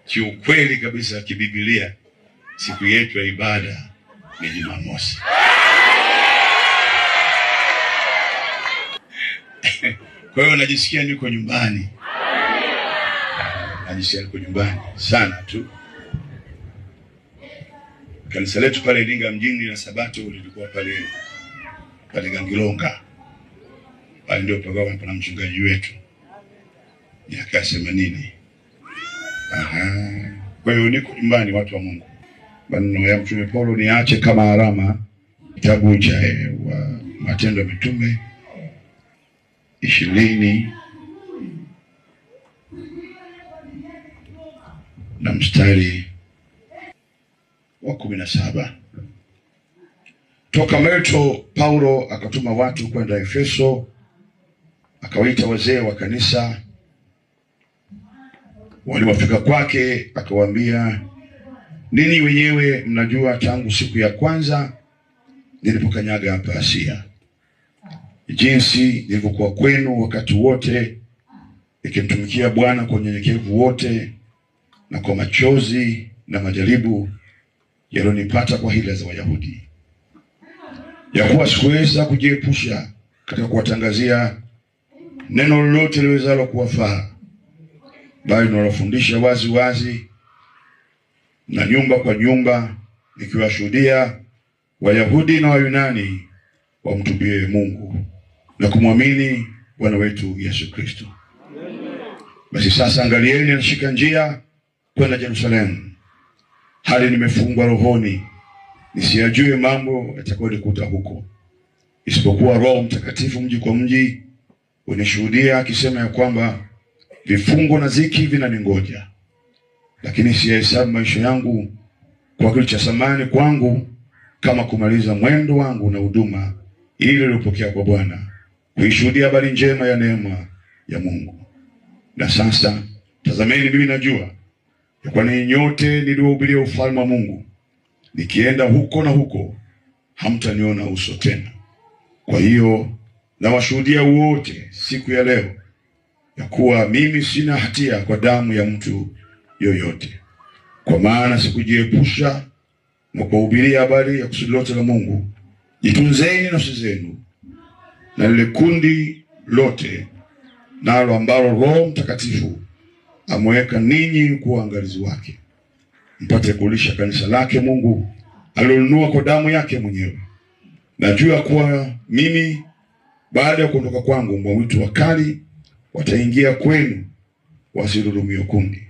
kiukweli kabisa kibibilia, siku yetu ya ibada ni Jumamosi. Kwa hiyo najisikia niko nyumbani. Najisikia niko nyumbani sana tu. Kanisa letu pale Iringa mjini na Sabato lilikuwa pale Gangilonga. Pale ndio pakawa pana mchungaji wetu. Miaka 80. Kwa hiyo niko nyumbani, watu wa Mungu. Maneno ya Mtume Paulo niache kama alama, kitabu cha Matendo ya Mitume 20 na mstari wa 17. Toka Mileto Paulo akatuma watu kwenda Efeso, akawaita wazee wa kanisa. Walipofika kwake akawaambia, ninyi wenyewe mnajua tangu siku ya kwanza nilipokanyaga hapa Asia, jinsi nilivyokuwa kwenu wakati wote, nikimtumikia Bwana kwa unyenyekevu wote na kwa machozi na majaribu yalionipata kwa hila za Wayahudi, ya kuwa sikuweza kujiepusha katika kuwatangazia neno lolote liwezalo kuwafaa, bali nalofundisha wazi wazi na nyumba kwa nyumba, nikiwashuhudia Wayahudi na Wayunani wamtubie Mungu na kumwamini Bwana wetu Yesu Kristo. Basi sasa angalieni, nashika njia kwenda Yerusalemu, hali nimefungwa rohoni, nisiyajue mambo yatakayonikuta huko, isipokuwa Roho Mtakatifu mji kwa mji unishuhudia akisema ya kwamba vifungo na ziki vinaningoja. Lakini siyahesabu maisha yangu kwa kitu cha thamani kwangu, kama kumaliza mwendo wangu na huduma ile niliyopokea kwa Bwana, kuishuhudia habari njema ya neema ya Mungu. Na sasa tazameni, mimi najua ya kwa ninyi nyote niliohubiria ufalme wa Mungu, nikienda huko na huko hamtaniona uso tena. Kwa hiyo nawashuhudia wote siku ya leo ya kuwa mimi sina hatia kwa damu ya mtu yoyote, kwa maana sikujiepusha na kuhubiria habari ya kusudi lote la Mungu. Jitunzeni nafsi zenu na lile kundi lote nalo ambalo Roho Mtakatifu ameweka ninyi kuwa angalizi wake, mpate kulisha kanisa lake Mungu alilonunua kwa damu yake mwenyewe. Najua kuwa mimi baada ya kuondoka kwangu, mbwa mwitu wakali wataingia kwenu wasilihudumie kundi,